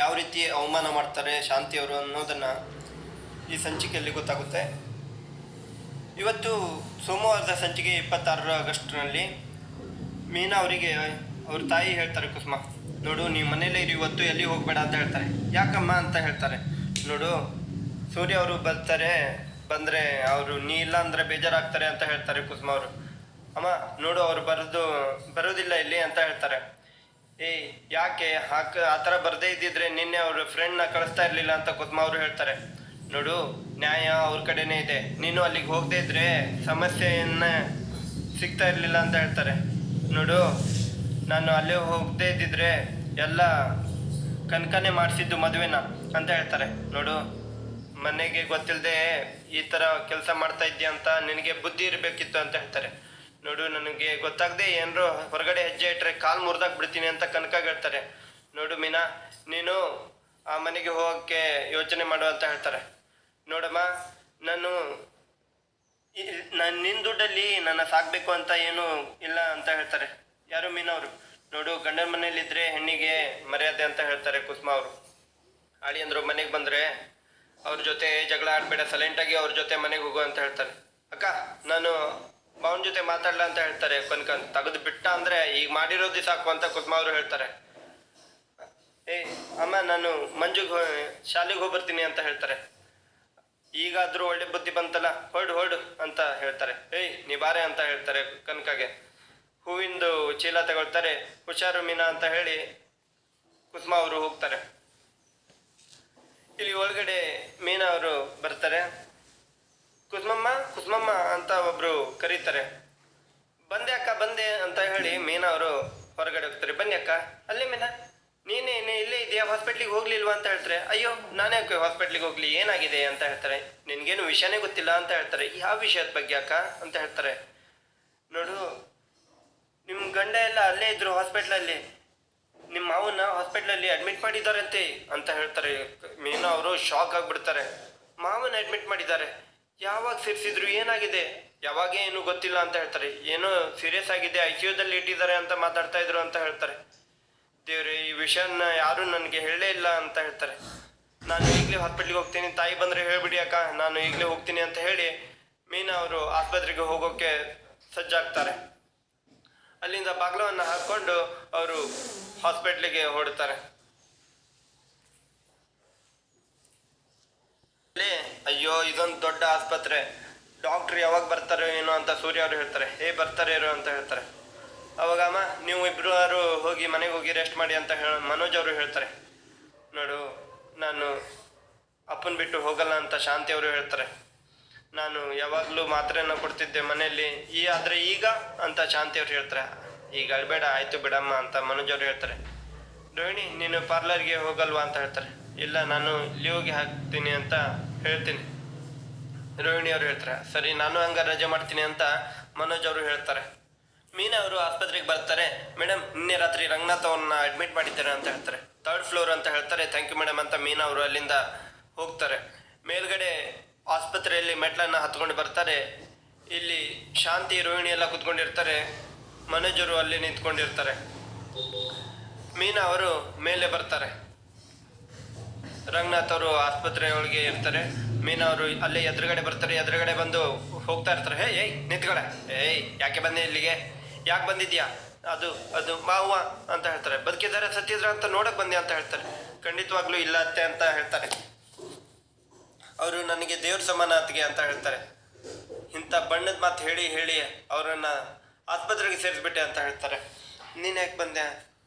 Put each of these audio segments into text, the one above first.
ಯಾವ ರೀತಿ ಅವಮಾನ ಮಾಡ್ತಾರೆ ಶಾಂತಿಯವರು ಅನ್ನೋದನ್ನು ಈ ಸಂಚಿಕೆಯಲ್ಲಿ ಗೊತ್ತಾಗುತ್ತೆ. ಇವತ್ತು ಸೋಮವಾರದ ಸಂಚಿಕೆ 26 ಆಗಸ್ಟ್ನಲ್ಲಿ ಮೀನಾ ಅವರಿಗೆ ಅವ್ರ ತಾಯಿ ಹೇಳ್ತಾರೆ, ಕುಸುಮ ನೋಡು ನೀವು ಮನೇಲೇ ಇರಿ, ಇವತ್ತು ಎಲ್ಲಿ ಹೋಗಬೇಡ ಅಂತ ಹೇಳ್ತಾರೆ. ಯಾಕಮ್ಮ ಅಂತ ಹೇಳ್ತಾರೆ. ನೋಡು ಸೂರ್ಯ ಅವರು ಬಂದರೆ ಅವರು ನೀ ಇಲ್ಲ ಅಂದರೆ ಬೇಜಾರಾಗ್ತಾರೆ ಅಂತ ಹೇಳ್ತಾರೆ ಕುಸುಮ ಅವರು. ಅಮ್ಮ ನೋಡು ಅವ್ರು ಬರೋದಿಲ್ಲ ಇಲ್ಲಿ ಅಂತ ಹೇಳ್ತಾರೆ. ಯಾಕೆ ಆ ಥರ ಬರದೇ ಇದ್ದಿದ್ರೆ ನಿನ್ನೆ ಅವ್ರ ಫ್ರೆಂಡ್ನ ಕಳಿಸ್ತಾ ಇರಲಿಲ್ಲ ಅಂತ ಕುಸುಮ ಅವರು ಹೇಳ್ತಾರೆ. ನೋಡು ನ್ಯಾಯ ಅವ್ರ ಕಡೆನೇ ಇದೆ, ನೀನು ಅಲ್ಲಿಗೆ ಹೋಗದೇ ಇದ್ರೆ ಸಮಸ್ಯೆಯನ್ನ ಸಿಗ್ತಾ ಇರಲಿಲ್ಲ ಅಂತ ಹೇಳ್ತಾರೆ. ನೋಡು ನಾನು ಅಲ್ಲೇ ಹೋಗದೇ ಇದ್ದಿದ್ರೆ ಎಲ್ಲ ಕನಕನೇ ಮಾಡಿಸಿದ್ದು ಮದುವೆನ ಅಂತ ಹೇಳ್ತಾರೆ. ನೋಡು ಮನೆಗೆ ಗೊತ್ತಿಲ್ಲದೆ ಈ ಥರ ಕೆಲಸ ಮಾಡ್ತಾ ಇದ್ದೀಯ ಅಂತ ನಿನಗೆ ಬುದ್ಧಿ ಇರಬೇಕಿತ್ತು ಅಂತ ಹೇಳ್ತಾರೆ. ನೋಡು ನನಗೆ ಗೊತ್ತಾಗದೆ ಏನರು ಹೊರಗಡೆ ಹೆಜ್ಜೆ ಇಟ್ಟರೆ ಕಾಲು ಮುರಿದಾಕ್ ಬಿಡ್ತೀನಿ ಅಂತ ಕನಕ ಹೇಳ್ತಾರೆ. ನೋಡು ಮೀನಾ ನೀನು ಆ ಮನೆಗೆ ಹೋಗೋಕ್ಕೆ ಯೋಚನೆ ಮಾಡು ಅಂತ ಹೇಳ್ತಾರೆ. ನೋಡಮ್ಮ ನಾನು ನಿನ್ನ ದುಡ್ಡಲ್ಲಿ ನನ್ನ ಸಾಕಬೇಕು ಅಂತ ಏನೂ ಇಲ್ಲ ಅಂತ ಹೇಳ್ತಾರೆ. ಯಾರು ಮೀನಾ ಅವರು. ನೋಡು ಗಂಡನ ಮನೇಲಿದ್ದರೆ ಹೆಣ್ಣಿಗೆ ಮರ್ಯಾದೆ ಅಂತ ಹೇಳ್ತಾರೆ ಕುಸುಮ ಅವರು. ಅಳಿಯಂದ್ರು ಮನೆಗೆ ಬಂದರೆ ಅವ್ರ ಜೊತೆ ಜಗಳ ಆಡಬೇಡ, ಸೈಲೆಂಟಾಗಿ ಅವ್ರ ಜೊತೆ ಮನೆಗೆ ಹೋಗು ಅಂತ ಹೇಳ್ತಾರೆ. ಅಕ್ಕ ನಾನು ಅವನ ಜೊತೆ ಮಾತಾಡಲ್ಲ ಅಂತ ಹೇಳ್ತಾರೆ. ಕನ್ಕನ್ ತೆಗೆದು ಬಿಟ್ಟ ಅಂದರೆ ಈಗ ಮಾಡಿರೋದು ಸಾಕು ಅಂತ ಕುಸುಮ ಅವರು ಹೇಳ್ತಾರೆ. ಅಮ್ಮ ನಾನು ಮಂಜುಗೆ ಶಾಲೆಗೆ ಹೋಗ್ಬರ್ತೀನಿ ಅಂತ ಹೇಳ್ತಾರೆ. ಈಗಾದರೂ ಒಳ್ಳೆ ಬುದ್ಧಿ ಬಂತಲ್ಲ, ಹೊರಡು ಅಂತ ಹೇಳ್ತಾರೆ. ನೀ ಬಾರೆ ಅಂತ ಹೇಳ್ತಾರೆ ಕನಕಗೆ. ಹೂವಿಂದು ಚೀಲ ತಗೊಳ್ತಾರೆ. ಹುಷಾರು ಮೀನಾ ಅಂತ ಹೇಳಿ ಕುಸುಮ ಅವರು ಹೋಗ್ತಾರೆ. ಇಲ್ಲಿ ಒಳಗಡೆ ಮೀನಾ ಅವರು ಬರ್ತಾರೆ. ಕುಸುಮಮ್ಮ ಅಂತ ಒಬ್ರು ಕರೀತಾರೆ. ಬಂದೆ ಅಕ್ಕ ಬಂದೆ ಅಂತ ಹೇಳಿ ಮೀನಾ ಅವರು ಹೊರಗಡೆ ಹೋಗ್ತಾರೆ. ಬನ್ನಿ ಅಕ್ಕ. ಅಲ್ಲಿ ಮೀನಾ ನೀನೇ ಇಲ್ಲೇ ಇದೆಯಾ, ಹಾಸ್ಪಿಟ್ಲಿಗೆ ಹೋಗ್ಲಿಲ್ವಾ ಅಂತ ಹೇಳ್ತಾರೆ. ಅಯ್ಯೋ ನಾನೇ ಹಾಸ್ಪಿಟ್ಲಿಗೆ ಹೋಗ್ಲಿ, ಏನಾಗಿದೆ ಅಂತ ಹೇಳ್ತಾರೆ. ನಿನ್ಗೇನು ವಿಷಯನೇ ಗೊತ್ತಿಲ್ಲ ಅಂತ ಹೇಳ್ತಾರೆ. ಯಾವ ವಿಷಯದ ಬಗ್ಗೆ ಅಕ್ಕ ಅಂತ ಹೇಳ್ತಾರೆ. ನೋಡು ನಿಮ್ಮ ಗಂಡ ಎಲ್ಲ ಅಲ್ಲೇ ಇದ್ರು ಹಾಸ್ಪಿಟ್ಲಲ್ಲಿ, ನಿಮ್ಮ ಮಾವನ್ನ ಹಾಸ್ಪಿಟ್ಲಲ್ಲಿ ಅಡ್ಮಿಟ್ ಮಾಡಿದ್ದಾರಂತೆ ಅಂತ ಹೇಳ್ತಾರೆ. ಮೀನಾ ಅವರು ಶಾಕ್ ಆಗಿಬಿಡ್ತಾರೆ. ಮಾವನ ಅಡ್ಮಿಟ್ ಮಾಡಿದ್ದಾರೆ? ಯಾವಾಗ ಸೇರಿಸಿದ್ರು, ಏನಾಗಿದೆ? ಯಾವಾಗ ಏನು ಗೊತ್ತಿಲ್ಲ ಅಂತ ಹೇಳ್ತಾರೆ. ಏನೋ ಸೀರಿಯಸ್ ಆಗಿದೆ, ICUದಲ್ಲಿ ಇಟ್ಟಿದ್ದಾರೆ ಅಂತ ಮಾತಾಡ್ತಾ ಇದ್ರು ಅಂತ ಹೇಳ್ತಾರೆ. ದೇವ್ರೆ ಈ ವಿಷಯನ ಯಾರು ನನಗೆ ಹೇಳೇ ಇಲ್ಲ ಅಂತ ಹೇಳ್ತಾರೆ. ನಾನು ಈಗಲೇ ಹಾಸ್ಪಿಟ್ಲಿಗೆ ಹೋಗ್ತೀನಿ, ತಾಯಿ ಬಂದರೆ ಹೇಳ್ಬಿಡಿ ಅಕ್ಕ, ನಾನು ಈಗಲೇ ಹೋಗ್ತೀನಿ ಅಂತ ಹೇಳಿ ಮೀನಾ ಅವರು ಆಸ್ಪತ್ರೆಗೆ ಹೋಗೋಕ್ಕೆ ಸಜ್ಜಾಗ್ತಾರೆ. ಅಲ್ಲಿಂದ ಬಾಗ್ಲವನ್ನು ಹಾಕ್ಕೊಂಡು ಅವರು ಹಾಸ್ಪಿಟ್ಲಿಗೆ ಹೊರಡ್ತಾರೆ. ಅಯ್ಯೋ ಇದೊಂದು ದೊಡ್ಡ ಆಸ್ಪತ್ರೆ, ಡಾಕ್ಟ್ರ್ ಯಾವಾಗ ಬರ್ತಾರೋ ಏನೋ ಅಂತ ಸೂರ್ಯ ಅವರು ಹೇಳ್ತಾರೆ. ಬರ್ತಾರೆ ಇರು ಅಂತ ಹೇಳ್ತಾರೆ. ಅವಾಗ ಅಮ್ಮ ನೀವು ಇಬ್ಬರು ಹೋಗಿ ಮನೆಗೆ ಹೋಗಿ ರೆಸ್ಟ್ ಮಾಡಿ ಅಂತ ಮನೋಜ್ ಅವರು ಹೇಳ್ತಾರೆ. ನೋಡು ನಾನು ಅಪ್ಪನ ಬಿಟ್ಟು ಹೋಗಲ್ಲ ಅಂತ ಶಾಂತಿ ಅವರು ಹೇಳ್ತಾರೆ. ನಾನು ಯಾವಾಗಲೂ ಮಾತ್ರೆಯನ್ನು ಕೊಡ್ತಿದ್ದೆ ಮನೆಯಲ್ಲಿ, ಆದರೆ ಈಗ ಅಂತ ಶಾಂತಿ ಅವ್ರು ಹೇಳ್ತಾರೆ. ಈಗ ಅಳ್ಬೇಡ ಆಯಿತು ಬಿಡಮ್ಮ ಅಂತ ಮನೋಜ್ ಅವರು ಹೇಳ್ತಾರೆ. ರೋಹಿಣಿ ನೀನು ಪಾರ್ಲರ್ಗೆ ಹೋಗಲ್ವಾ ಅಂತ ಹೇಳ್ತಾರೆ. ಇಲ್ಲ ನಾನು ಲೀವ್ಗೆ ಹಾಕ್ತೀನಿ ಅಂತ ಹೇಳ್ತೀನಿ. ರೋಹಿಣಿ ಅವರು ಹೇಳ್ತಾರೆ. ಸರಿ ನಾನು ಹಂಗೆ ರಜೆ ಮಾಡ್ತೀನಿ ಅಂತ ಮನೋಜ್ ಅವರು ಹೇಳ್ತಾರೆ. ಮೀನಾ ಅವರು ಆಸ್ಪತ್ರೆಗೆ ಬರ್ತಾರೆ. ಮೇಡಮ್ ನಿನ್ನೆ ರಾತ್ರಿ ರಂಗನಾಥ್ ಅವ್ರನ್ನ ಅಡ್ಮಿಟ್ ಮಾಡಿದ್ದಾರೆ ಅಂತ ಹೇಳ್ತಾರೆ. 3rd ಫ್ಲೋರ್ ಅಂತ ಹೇಳ್ತಾರೆ. ಥ್ಯಾಂಕ್ ಯು ಮೇಡಮ್ ಅಂತ ಮೀನಾ ಅವರು ಅಲ್ಲಿಂದ ಹೋಗ್ತಾರೆ. ಮೇಲ್ಗಡೆ ಆಸ್ಪತ್ರೆಯಲ್ಲಿ ಮೆಟ್ಲನ್ನು ಹತ್ಕೊಂಡು ಬರ್ತಾರೆ. ಇಲ್ಲಿ ಶಾಂತಿ ರೋಹಿಣಿ ಎಲ್ಲ ಕೂತ್ಕೊಂಡಿರ್ತಾರೆ. ಮನೋಜರು ಅಲ್ಲಿ ನಿಂತ್ಕೊಂಡಿರ್ತಾರೆ. ಮೀನಾ ಅವರು ಮೇಲೆ ಬರ್ತಾರೆ. ರಂಗನಾಥ್ ಅವರು ಆಸ್ಪತ್ರೆ ಒಳಗೆ ಇರ್ತಾರೆ. ಮೀನಾ ಅವರು ಅಲ್ಲೇ ಎದುರುಗಡೆ ಬರ್ತಾರೆ. ಎದುರುಗಡೆ ಬಂದು ಹೋಗ್ತಾ ಇರ್ತಾರೆ. ನಿಂತ್ಕಡೆ. ಯಾಕೆ ಬಂದೆ ಇಲ್ಲಿಗೆ, ಯಾಕೆ ಬಂದಿದ್ಯಾ? ಅದು ಮಾವ ಅಂತ ಹೇಳ್ತಾರೆ. ಬದುಕಿದ್ದಾರೆ ಸತ್ತಿದ್ರ ಅಂತ ನೋಡಕ್ ಬಂದೆ ಅಂತ ಹೇಳ್ತಾರೆ. ಖಂಡಿತವಾಗ್ಲೂ ಇಲ್ಲ ಅತ್ತೆ ಅಂತ ಹೇಳ್ತಾರೆ. ಅವರು ನನಗೆ ದೇವ್ರ ಸಮಾನ ಅತ್ತಿಗೆ ಅಂತ ಹೇಳ್ತಾರೆ. ಇಂಥ ಬಣ್ಣದ ಮಾತು ಹೇಳಿ ಅವರನ್ನ ಆಸ್ಪತ್ರೆಗೆ ಸೇರಿಸ್ಬಿಟ್ಟೆ ಅಂತ ಹೇಳ್ತಾರೆ. ನೀನು ಯಾಕೆ ಬಂದೆ,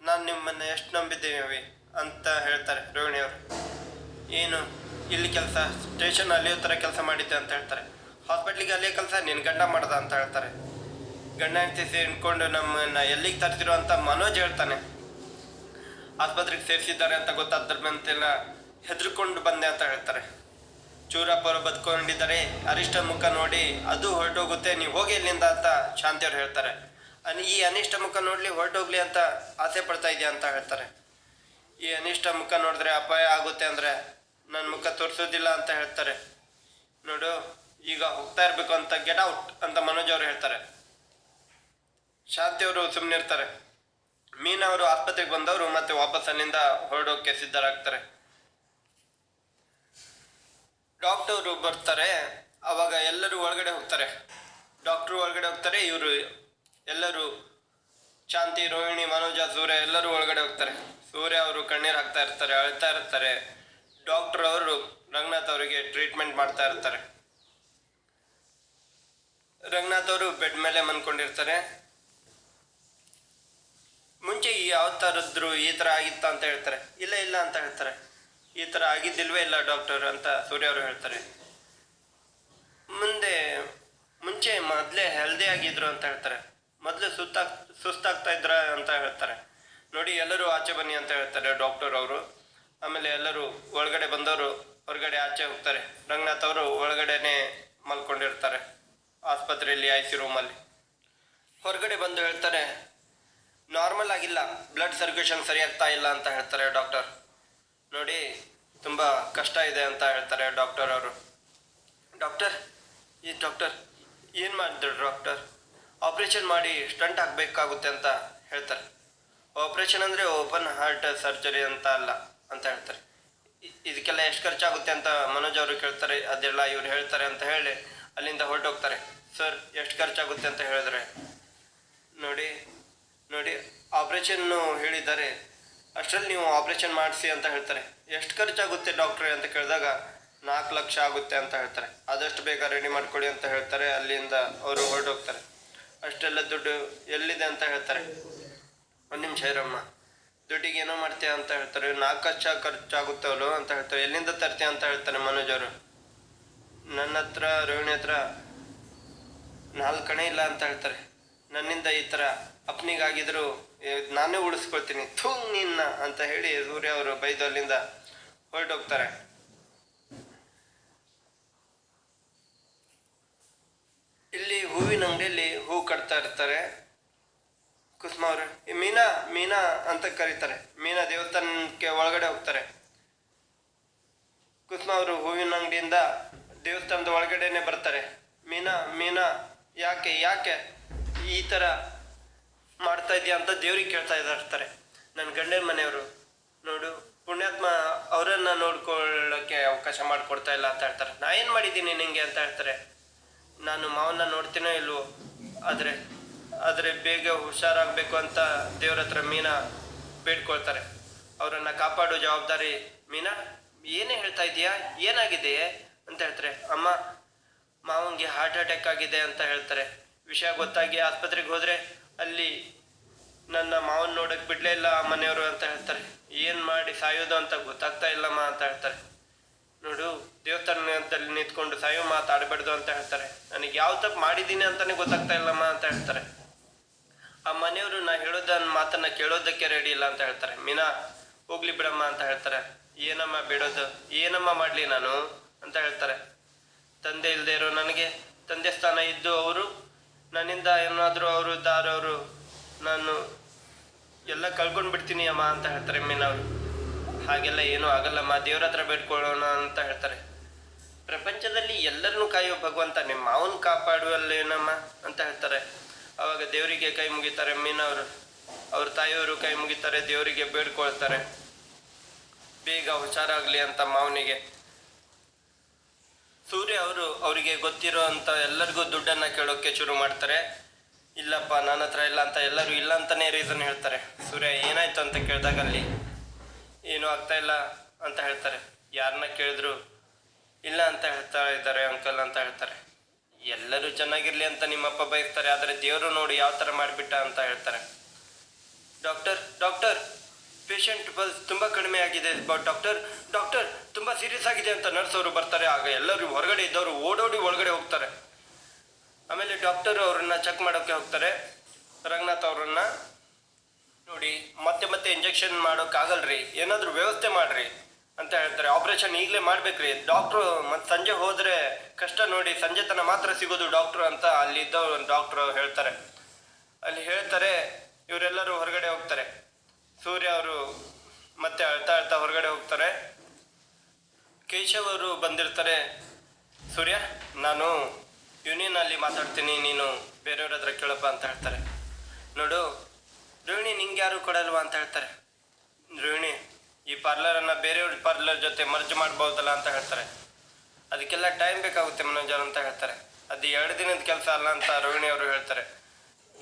ನಾನು ನಿಮ್ಮನ್ನ ಎಷ್ಟು ನಂಬಿದ್ದೇವೆ ಅಂತ ಹೇಳ್ತಾರೆ ರೋಹಿಣಿ ಅವರು. ಏನು ಇಲ್ಲಿ ಕೆಲಸ, ಸ್ಟೇಷನ್ ಅಲ್ಲಿಯೋ ಥರ ಕೆಲಸ ಮಾಡಿದ್ದೆ ಅಂತ ಹೇಳ್ತಾರೆ. ಹಾಸ್ಪಿಟ್ಲಿಗೆ ಅಲ್ಲೇ ಕೆಲಸ, ನಿನ್ನ ಗಂಡ ಮಾಡ್ದ ಅಂತ ಹೇಳ್ತಾರೆ. ಗಂಡ ಹೆಂಡತಿ ಸೇರಿಕೊಂಡು ನಮ್ಮನ್ನು ಎಲ್ಲಿಗೆ ತರ್ತಿರೋ ಅಂತ ಮನೋಜ್ ಹೇಳ್ತಾನೆ. ಆಸ್ಪತ್ರೆಗೆ ಸೇರಿಸಿದ್ದಾರೆ ಅಂತ ಗೊತ್ತಾದ್ರ ಬಂತೆಲ್ಲ ಹೆದರ್ಕೊಂಡು ಬಂದೆ ಅಂತ ಹೇಳ್ತಾರೆ. ಚೂರಪ್ಪರು ಬದುಕೊಂಡಿದ್ದಾರೆ, ಅರಿಷ್ಟ ಮುಖ ನೋಡಿ ಅದು ಹೊರಟೋಗುತ್ತೆ, ನೀವು ಹೋಗಿ ಇಲ್ಲಿಂದ ಅಂತ ಶಾಂತಿಯವ್ರು ಹೇಳ್ತಾರೆ. ಈ ಅನಿಷ್ಟ ಮುಖ ನೋಡಲಿ ಹೊರಟೋಗ್ಲಿ ಅಂತ ಆಸೆ ಪಡ್ತಾ ಇದೆಯಾ ಅಂತ ಹೇಳ್ತಾರೆ. ಈ ಅನಿಷ್ಟ ಮುಖ ನೋಡಿದ್ರೆ ಅಪಾಯ ಆಗುತ್ತೆ ಅಂದರೆ ನನ್ನ ಮುಖ ತೋರಿಸೋದಿಲ್ಲ ಅಂತ ಹೇಳ್ತಾರೆ. ನೋಡು ಈಗ ಹೋಗ್ತಾ ಇರಬೇಕು ಅಂತ ಗೆಟ್ ಔಟ್ ಅಂತ ಮನೋಜ್ ಅವರು ಹೇಳ್ತಾರೆ. ಶಾಂತಿಯವರು ಸುಮ್ಮನೆ ಇರ್ತಾರೆ. ಮೀನಾ ಅವರು ಆಸ್ಪತ್ರೆಗೆ ಬಂದವರು ಮತ್ತೆ ವಾಪಸ್ ಅಲ್ಲಿಂದ ಹೊರಡೋಕೆ ಸಿದ್ಧರಾಗ್ತಾರೆ. ಡಾಕ್ಟರು ಬರ್ತಾರೆ. ಅವಾಗ ಎಲ್ಲರೂ ಒಳಗಡೆ ಹೋಗ್ತಾರೆ. ಡಾಕ್ಟ್ರು ಒಳಗಡೆ ಹೋಗ್ತಾರೆ. ಇವರು ಎಲ್ಲರೂ ಶಾಂತಿ, ರೋಹಿಣಿ, ಮನೋಜ, ಸೂರ್ಯ ಎಲ್ಲರೂ ಒಳಗಡೆ ಹೋಗ್ತಾರೆ. ಸೂರ್ಯ ಅವರು ಕಣ್ಣೀರು ಹಾಕ್ತಾ ಇರ್ತಾರೆ, ಅಳ್ತಾ ಇರ್ತಾರೆ. ಡಾಕ್ಟರ್ ಅವರು ರಂಗನಾಥ್ ಅವರಿಗೆ ಟ್ರೀಟ್ಮೆಂಟ್ ಮಾಡ್ತಾ ಇರ್ತಾರೆ. ರಂಗನಾಥ್ ಅವರು ಬೆಡ್ ಮೇಲೆ ಮನ್ಕೊಂಡಿರ್ತಾರೆ. ಮುಂಚೆ ಯಾವ ಥರದ್ರು ಈ ಥರ ಆಗಿತ್ತ ಅಂತ ಹೇಳ್ತಾರೆ. ಇಲ್ಲ ಇಲ್ಲ ಅಂತ ಹೇಳ್ತಾರೆ. ಈ ಥರ ಆಗಿದ್ದಿಲ್ವೇ ಇಲ್ಲ ಡಾಕ್ಟರ್ ಅಂತ ಸೂರ್ಯ ಅವರು ಹೇಳ್ತಾರೆ. ಮುಂಚೆ ಮೊದಲೇ ಹೆಲ್ದಿ ಆಗಿದ್ರು ಅಂತ ಹೇಳ್ತಾರೆ. ಮೊದಲು ಸುಸ್ತಾಗ್ತಾ ಇದ್ರ ಅಂತ ಹೇಳ್ತಾರೆ. ನೋಡಿ ಎಲ್ಲರೂ ಆಚೆ ಬನ್ನಿ ಅಂತ ಹೇಳ್ತಾರೆ ಡಾಕ್ಟರ್ ಅವರು. ಆಮೇಲೆ ಎಲ್ಲರೂ ಒಳಗಡೆ ಬಂದವರು ಹೊರಗಡೆ ಆಚೆ ಹೋಗ್ತಾರೆ. ರಂಗನಾಥ್ ಅವರು ಒಳಗಡೆನೆ ಮಲ್ಕೊಂಡಿರ್ತಾರೆ ಆಸ್ಪತ್ರೆಯಲ್ಲಿ IC ರೂಮಲ್ಲಿ. ಹೊರಗಡೆ ಬಂದು ಹೇಳ್ತಾರೆ, ನಾರ್ಮಲ್ ಆಗಿಲ್ಲ, ಬ್ಲಡ್ ಸರ್ಕ್ಯುಲೇಷನ್ ಸರಿ ಆಗ್ತಾ ಇಲ್ಲ ಅಂತ ಹೇಳ್ತಾರೆ ಡಾಕ್ಟರ್. ನೋಡಿ ತುಂಬ ಕಷ್ಟ ಇದೆ ಅಂತ ಹೇಳ್ತಾರೆ ಡಾಕ್ಟರ್ ಅವರು. ಡಾಕ್ಟರ್ ಏನು ಮಾಡಿದ್ರು ಡಾಕ್ಟರ್? ಆಪ್ರೇಷನ್ ಮಾಡಿ ಸ್ಟಂಟ್ ಹಾಕಬೇಕಾಗುತ್ತೆ ಅಂತ ಹೇಳ್ತಾರೆ. ಆಪ್ರೇಷನ್ ಅಂದರೆ ಓಪನ್ ಹಾರ್ಟ್ ಸರ್ಜರಿ ಅಂತ ಅಲ್ಲ ಅಂತ ಹೇಳ್ತಾರೆ. ಇದಕ್ಕೆಲ್ಲ ಎಷ್ಟು ಖರ್ಚಾಗುತ್ತೆ ಅಂತ ಮನೋಜ್ ಅವರು ಕೇಳ್ತಾರೆ. ಅದೆಲ್ಲ ಇವ್ರು ಹೇಳ್ತಾರೆ ಅಂತ ಹೇಳಿ ಅಲ್ಲಿಂದ ಹೊರಟೋಗ್ತಾರೆ. ಸರ್ ಎಷ್ಟು ಖರ್ಚಾಗುತ್ತೆ ಅಂತ ಹೇಳಿದ್ರೆ, ನೋಡಿ ಆಪ್ರೇಷನ್ನು ಹೇಳಿದ್ದಾರೆ, ಅಷ್ಟರಲ್ಲಿ ನೀವು ಆಪ್ರೇಷನ್ ಮಾಡಿಸಿ ಅಂತ ಹೇಳ್ತಾರೆ. ಎಷ್ಟು ಖರ್ಚಾಗುತ್ತೆ ಡಾಕ್ಟ್ರೇ ಅಂತ ಕೇಳಿದಾಗ 4 ಲಕ್ಷ ಆಗುತ್ತೆ ಅಂತ ಹೇಳ್ತಾರೆ. ಆದಷ್ಟು ಬೇಗ ರೆಡಿ ಮಾಡಿಕೊಡಿ ಅಂತ ಹೇಳ್ತಾರೆ. ಅಲ್ಲಿಂದ ಅವರು ಹೊರಟೋಗ್ತಾರೆ. ಅಷ್ಟೆಲ್ಲ ದುಡ್ಡು ಎಲ್ಲಿದೆ ಅಂತ ಹೇಳ್ತಾರೆ. ಒಂದು ನಿಮಿಷ ಇರಮ್ಮ, ದುಡ್ಡಿಗೆ ಏನೋ ಮಾಡ್ತೀಯ ಅಂತ ಹೇಳ್ತಾರೆ. 4 ಲಕ್ಷ ಖರ್ಚಾಗುತ್ತವಲ್ಲ ಅಂತ ಹೇಳ್ತಾರೆ. ಎಲ್ಲಿಂದ ತರ್ತೀಯ ಅಂತ ಹೇಳ್ತಾರೆ ಮನೋಜ್ ಅವರು. ನನ್ನ ಹತ್ರ, ರೋಹಿಣಿ ಹತ್ರ 4 ಕಣೆ ಇಲ್ಲ ಅಂತ ಹೇಳ್ತಾರೆ. ನನ್ನಿಂದ ಈ ಥರ ಅಪ್ನಿಗಾಗಿದ್ರು ನಾನೇ ಉಳಿಸ್ಕೊಳ್ತೀನಿ, ಥೂ ನಿನ್ನ ಅಂತ ಹೇಳಿ ಸೂರ್ಯ ಅವರು ಬೈದು ಅಲ್ಲಿಂದ ಹೊರಟೋಗ್ತಾರೆ. ಇಲ್ಲಿ ಹೂವಿನ ಅಂಗಡಿಯಲ್ಲಿ ಹೂ ಕಟ್ತಾ ಇರ್ತಾರೆ. ಕುಸುಮ ಅವರು ಮೀನಾ ಅಂತ ಕರೀತಾರೆ. ಮೀನಾ ದೇವಸ್ಥಾನಕ್ಕೆ ಒಳಗಡೆ ಹೋಗ್ತಾರೆ. ಕುಸುಮ ಅವರು ಹೂವಿನ ಅಂಗಡಿಯಿಂದ ದೇವಸ್ಥಾನದ ಒಳಗಡೆನೆ ಬರ್ತಾರೆ. ಮೀನಾ ಯಾಕೆ ಈ ಥರ ಮಾಡ್ತಾ ಇದೆಯಾ ಅಂತ ದೇವ್ರಿಗೆ ಕೇಳ್ತಾ ಇರ್ತಾರೆ. ನನ್ನ ಗಂಡನ ಮನೆಯವರು ನೋಡು, ಪುಣ್ಯಾತ್ಮ ಅವರನ್ನು ನೋಡ್ಕೊಳ್ಳೋಕ್ಕೆ ಅವಕಾಶ ಮಾಡಿಕೊಡ್ತಾ ಇಲ್ಲ ಅಂತ ಹೇಳ್ತಾರೆ. ನಾ ಏನು ಮಾಡಿದ್ದೀನಿ ನಿಂಗೆ ಅಂತ ಹೇಳ್ತಾರೆ. ನಾನು ಮಾವನ್ನ ನೋಡ್ತೀನೋ ಇಲ್ವೋ, ಆದರೆ ಬೇಗ ಹುಷಾರಾಗಬೇಕು ಅಂತ ದೇವ್ರ ಹತ್ರ ಮೀನಾ ಬೇಡ್ಕೊಳ್ತಾರೆ. ಅವರನ್ನು ಕಾಪಾಡೋ ಜವಾಬ್ದಾರಿ ಮೀನಾ. ಏನೇ ಹೇಳ್ತಾ ಇದೀಯಾ, ಏನಾಗಿದೆ ಅಂತ ಹೇಳ್ತಾರೆ. ಅಮ್ಮ, ಮಾವಂಗೆ ಹಾರ್ಟ್ ಅಟ್ಯಾಕ್ ಆಗಿದೆ ಅಂತ ಹೇಳ್ತಾರೆ. ವಿಷಯ ಗೊತ್ತಾಗಿ ಆಸ್ಪತ್ರೆಗೆ ಹೋದರೆ ಅಲ್ಲಿ ನನ್ನ ಮಾವನ ನೋಡೋಕ್ಕೆ ಬಿಡಲೇ ಇಲ್ಲ ಮನೆಯವರು ಅಂತ ಹೇಳ್ತಾರೆ. ಏನು ಮಾಡಿ ಸಾಯೋದು ಅಂತ ಗೊತ್ತಾಗ್ತಾ ಇಲ್ಲಮ್ಮ ಅಂತ ಹೇಳ್ತಾರೆ. ನೋಡು, ದೇವಸ್ಥಾನದಲ್ಲಿ ನಿಂತ್ಕೊಂಡು ಸಾಯೋ ಮಾತಾಡಬಾರ್ದು ಅಂತ ಹೇಳ್ತಾರೆ. ನನಗೆ ಯಾವ ತಪ್ಪು ಮಾಡಿದ್ದೀನಿ ಅಂತಲೇ ಗೊತ್ತಾಗ್ತಾ ಇಲ್ಲಮ್ಮ ಅಂತ ಹೇಳ್ತಾರೆ. ಆ ಮನೆಯವರು ನಾ ಹೇಳೋದನ್ನ ಮಾತನ್ನು ಕೇಳೋದಕ್ಕೆ ರೆಡಿ ಇಲ್ಲ ಅಂತ ಹೇಳ್ತಾರೆ. ಮೀನಾ, ಹೋಗ್ಲಿ ಬಿಡಮ್ಮ ಅಂತ ಹೇಳ್ತಾರೆ. ಏನಮ್ಮ ಬಿಡೋದು, ಏನಮ್ಮ ಮಾಡಲಿ ನಾನು ಅಂತ ಹೇಳ್ತಾರೆ. ತಂದೆ ಇಲ್ಲದೆ ಇರೋ ನನಗೆ ತಂದೆ ಸ್ಥಾನ ಇದ್ದು ಅವರು ನನ್ನಿಂದ ಏನಾದರೂ ಅವರು ನಾನು ಎಲ್ಲ ಕಳ್ಕೊಂಡು ಬಿಡ್ತೀನಿ ಅಮ್ಮ ಅಂತ ಹೇಳ್ತಾರೆ ಮೀನವರು. ಹಾಗೆಲ್ಲ ಏನೂ ಆಗಲ್ಲಮ್ಮ, ದೇವ್ರ ಹತ್ರ ಬೇಡ್ಕೊಳ್ಳೋಣ ಅಂತ ಹೇಳ್ತಾರೆ. ಪ್ರಪಂಚದಲ್ಲಿ ಎಲ್ಲರನ್ನೂ ಕಾಯೋ ಭಗವಂತ ನಿಮ್ಮ ಮಾವನ ಕಾಪಾಡುವಲ್ಲೇನಮ್ಮ ಅಂತ ಹೇಳ್ತಾರೆ. ಆವಾಗ ದೇವರಿಗೆ ಕೈ ಮುಗಿತಾರೆ ಮೀನವರು. ಅವ್ರ ತಾಯಿಯವರು ಕೈ ಮುಗಿತಾರೆ, ದೇವರಿಗೆ ಬೇಡ್ಕೊಳ್ತಾರೆ ಬೇಗ ಹುಷಾರಾಗಲಿ ಅಂತ ಮಾವನಿಗೆ. ಸೂರ್ಯ ಅವರು ಅವರಿಗೆ ಗೊತ್ತಿರೋ ಅಂತ ಎಲ್ಲರಿಗೂ ದುಡ್ಡನ್ನು ಕೇಳೋಕ್ಕೆ ಶುರು ಮಾಡ್ತಾರೆ. ಇಲ್ಲಪ್ಪ, ನನ್ನ ಹತ್ರ ಇಲ್ಲ ಅಂತ ಎಲ್ಲರೂ ಇಲ್ಲ ಅಂತಲೇ ರೀಸನ್ ಹೇಳ್ತಾರೆ. ಸೂರ್ಯ ಏನಾಯ್ತು ಅಂತ ಕೇಳಿದಾಗ ಅಲ್ಲಿ ಏನೂ ಆಗ್ತಾ ಇಲ್ಲ ಅಂತ ಹೇಳ್ತಾರೆ. ಯಾರನ್ನ ಕೇಳಿದ್ರು ಇಲ್ಲ ಅಂತ ಹೇಳ್ತಾ ಇದ್ದಾರೆ ಅಂಕಲ್ ಅಂತ ಹೇಳ್ತಾರೆ. ಎಲ್ಲರೂ ಚೆನ್ನಾಗಿರ್ಲಿ ಅಂತ ನಿಮ್ಮಪ್ಪ ಬಯಸ್ತಾರೆ, ಆದರೆ ದೇವರು ನೋಡಿ ಯಾವ ಥರ ಮಾಡಿಬಿಟ್ಟ ಅಂತ ಹೇಳ್ತಾರೆ. ಡಾಕ್ಟರ್ ಪೇಷಂಟ್ ಪಲ್ಸ್ ತುಂಬ ಕಡಿಮೆ ಆಗಿದೆ ಡಾಕ್ಟರ್ ತುಂಬ ಸೀರಿಯಸ್ ಆಗಿದೆ ಅಂತ ನರ್ಸ್ ಅವರು ಬರ್ತಾರೆ. ಆಗ ಎಲ್ಲರೂ ಹೊರಗಡೆ ಇದ್ದವರು ಓಡೋಡಿ ಒಳಗಡೆ ಹೋಗ್ತಾರೆ. ಆಮೇಲೆ ಡಾಕ್ಟರ್ ಅವ್ರನ್ನ ಚೆಕ್ ಮಾಡೋಕ್ಕೆ ಹೋಗ್ತಾರೆ. ರಂಗನಾಥ್ ಅವ್ರನ್ನ ನೋಡಿ, ಮತ್ತೆ ಇಂಜೆಕ್ಷನ್ ಮಾಡೋಕ್ಕಾಗಲ್ರಿ, ಏನಾದರೂ ವ್ಯವಸ್ಥೆ ಮಾಡಿರಿ ಅಂತ ಹೇಳ್ತಾರೆ. ಆಪ್ರೇಷನ್ ಈಗಲೇ ಮಾಡ್ಬೇಕ್ರಿ, ಡಾಕ್ಟ್ರು ಮತ್ತು ಸಂಜೆ ಹೋದರೆ ಕಷ್ಟ ನೋಡಿ, ಸಂಜೆ ತನಕ ಮಾತ್ರ ಸಿಗೋದು ಡಾಕ್ಟ್ರು ಅಂತ ಅಲ್ಲಿದ್ದವ್ರು ಡಾಕ್ಟ್ರು ಹೇಳ್ತಾರೆ. ಅಲ್ಲಿ ಹೇಳ್ತಾರೆ. ಇವರೆಲ್ಲರೂ ಹೊರಗಡೆ ಹೋಗ್ತಾರೆ. ಸೂರ್ಯ ಅವರು ಮತ್ತೆ ಅಳ್ತಾ ಹೊರಗಡೆ ಹೋಗ್ತಾರೆ. ಕೇಶವ್ ಅವರು ಬಂದಿರ್ತಾರೆ. ಸೂರ್ಯ, ನಾನು ಯೂನಿಯನಲ್ಲಿ ಮಾತಾಡ್ತೀನಿ, ನೀನು ಬೇರೆಯವ್ರ ಹತ್ರ ಕೇಳಪ್ಪ ಅಂತ ಹೇಳ್ತಾರೆ. ನೋಡು, ರೋಹಿಣಿ ನಿಂಗೆ ಯಾರು ಕೊಡಲ್ವಾ ಅಂತ ಹೇಳ್ತಾರೆ. ರೋಹಿಣಿ ಈ ಪಾರ್ಲರನ್ನು ಬೇರೆಯವ್ರ ಪಾರ್ಲರ್ ಜೊತೆ ಮರ್ಜ್ ಮಾಡ್ಬೋದಲ್ಲ ಅಂತ ಹೇಳ್ತಾರೆ. ಅದಕ್ಕೆಲ್ಲ ಟೈಮ್ ಬೇಕಾಗುತ್ತೆ ಮನೋಜ್ ಅಂತ ಹೇಳ್ತಾರೆ. ಅದು 2 ದಿನದ ಕೆಲಸ ಅಲ್ಲ ಅಂತ ರೋಹಿಣಿ ಅವರು ಹೇಳ್ತಾರೆ.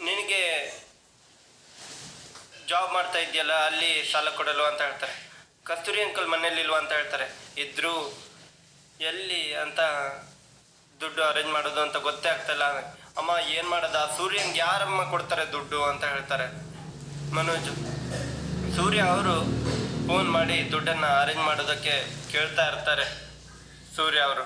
ನಿನಗೆ ಜಾಬ್ ಮಾಡ್ತಾ ಇದೆಯಲ್ಲ, ಅಲ್ಲಿ ಸಾಲ ಕೊಡಲ್ವಾ ಅಂತ ಹೇಳ್ತಾರೆ. ಕಸ್ತೂರಿ ಅಂಕಲ್ ಮನೇಲಿಲ್ವಾ ಅಂತ ಹೇಳ್ತಾರೆ. ಇದ್ರು ಎಲ್ಲಿ ಅಂತ ದುಡ್ಡು ಅರೇಂಜ್ ಮಾಡೋದು ಅಂತ ಗೊತ್ತೇ ಆಗ್ತಾಯಿಲ್ಲ. ಅಮ್ಮ ಏನು ಮಾಡೋದ, ಸೂರ್ಯಂಗೆ ಯಾರಮ್ಮ ಕೊಡ್ತಾರೆ ದುಡ್ಡು ಅಂತ ಹೇಳ್ತಾರೆ ಮನೋಜ್. ಸೂರ್ಯ ಅವರು ಫೋನ್ ಮಾಡಿ ದುಡ್ಡನ್ನು ಅರೇಂಜ್ ಮಾಡೋದಕ್ಕೆ ಕೇಳ್ತಾ ಇರ್ತಾರೆ ಸೂರ್ಯ ಅವರು.